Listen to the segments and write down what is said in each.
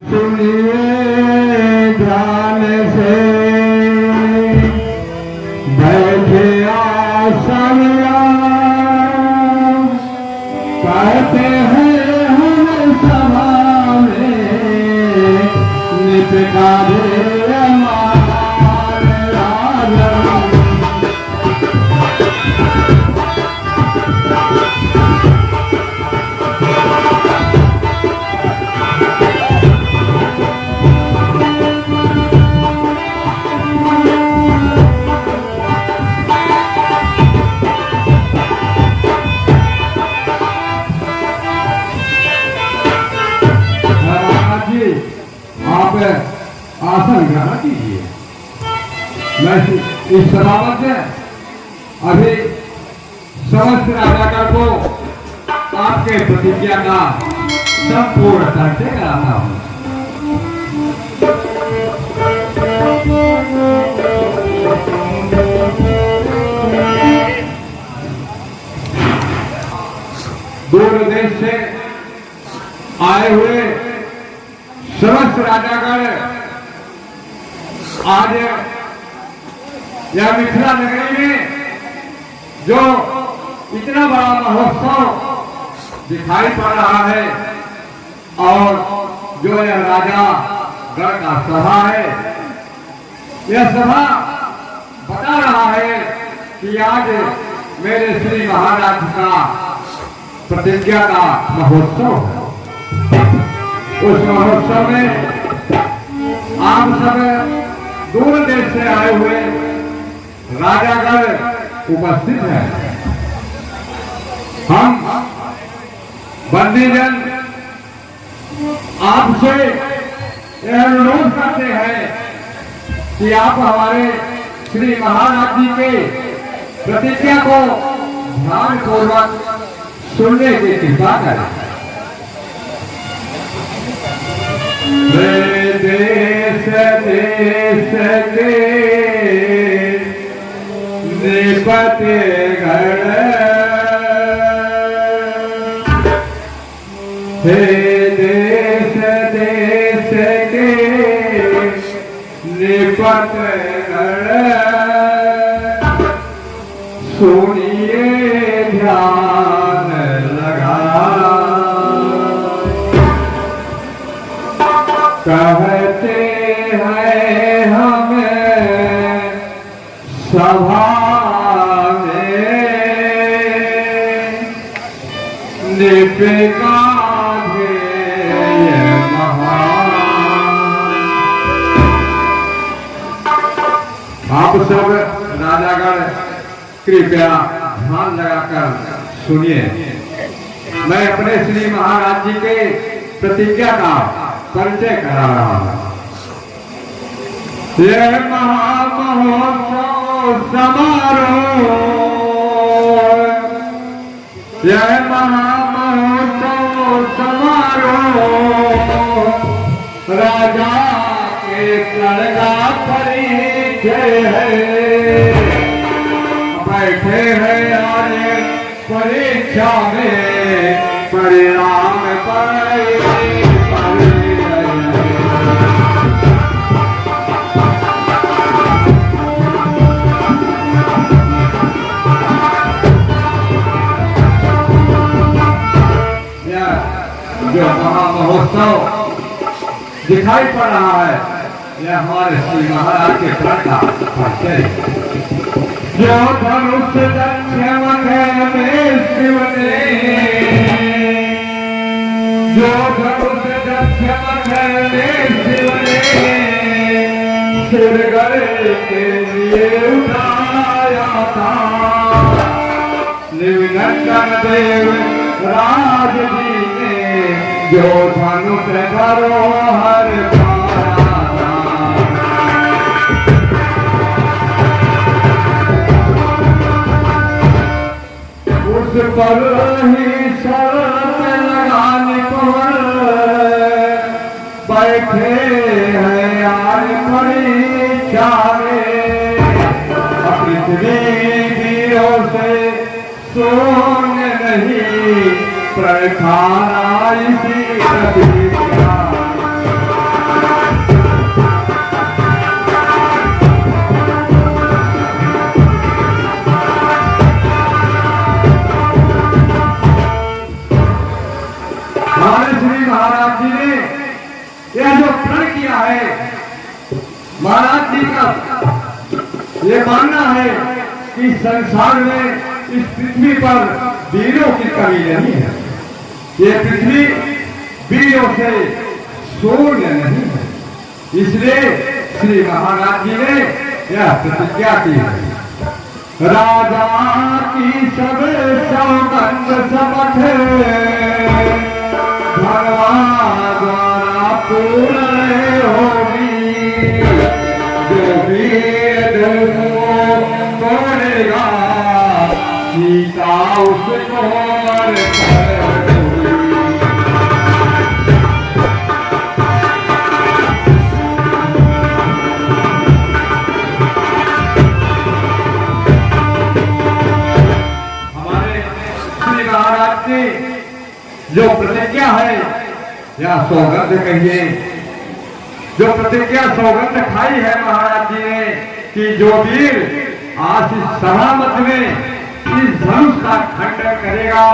सुनिए ध्यान से बैठे आसन कहते हैं हम सभा में निपटा दे आप आसन ग्रहण कीजिए। मैं इस सभावत में अभी समस्त राजागण को आपके प्रतिज्ञा का संपूर्ण परिचय कराता हूँ। दूर देश से आए हुए समस्त राजागण आज यह मिथिला नगरी में जो इतना बड़ा महोत्सव दिखाई पड़ रहा है और जो यह राजा गण का सभा है, यह सभा बता रहा है कि आज मेरे श्री महाराज का प्रतिज्ञा का महोत्सव है। उस महोत्सव में आप सब दूर देश से आए हुए राजागण उपस्थित हैं। हम बंदीजन आपसे यह अनुरोध करते हैं कि आप हमारे श्री महाराज जी के प्रतिज्ञा को ध्यानपूर्वक सुनने की कृपा करें। देश देश के निपटे गण, हे देश देश के निपटे गण, सुनिए ध्यान लगा कहते हैं हमें सभा में निपटा दे महान। आप सब राजागण कृपया ध्यान लगाकर सुनिए। मैं अपने श्री महाराज जी के प्रतिज्ञा का परिचय करा रहा हूं। यह महामहोत्सव समारोह, यह महामहोत्सव समारोह राजा के कड़गा परिचय है। बैठे हैं आज परीक्षा में परिणाम पर जो महामहोत्सव दिखाई पड़ रहा है, यह हमारे श्री महाराज के प्रण का परिचय है। जो धनुष दक्षिण में शिव ने, जो धनुष दक्षिण में शिव ने सिरगढ़ के लिए उठाया था। निविनंदन देव राज जी ने जो धनुष धरोहर पाया था, उस पर ही शर्त लगाने पर बैठे हैं आज परीक्षा में। पृथ्वी वीरों से सोने नहीं प्रखाना इसी प्रतिज्ञा। यह जो प्रण किया है महाराज जी का, ये मानना है कि संसार में इस पृथ्वी पर वीरों की कमी नहीं है। ये पृथ्वी वीरों से शून्य नहीं है। इसलिए श्री महाराज जी ने यह प्रतिज्ञा की है, राजा की सब सौगंध समझ भगवान द्वारा पूर्ण होगी, जो वीर तोड़ेगा सीता उसको जो प्रतिज्ञा है या सौगंध कहिए, जो प्रतिज्ञा सौगंध खाई है महाराज जी ने कि जो वीर आज इस सभा मध्य में इस धनुष का खंडन करेगा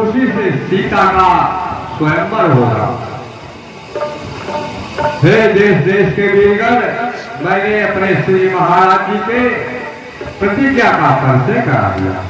उसी से सीता का स्वयंवर होगा। हे देश देश के वीरगण, मैंने अपने श्री महाराज जी के प्रतिज्ञा का परिचय करा दिया।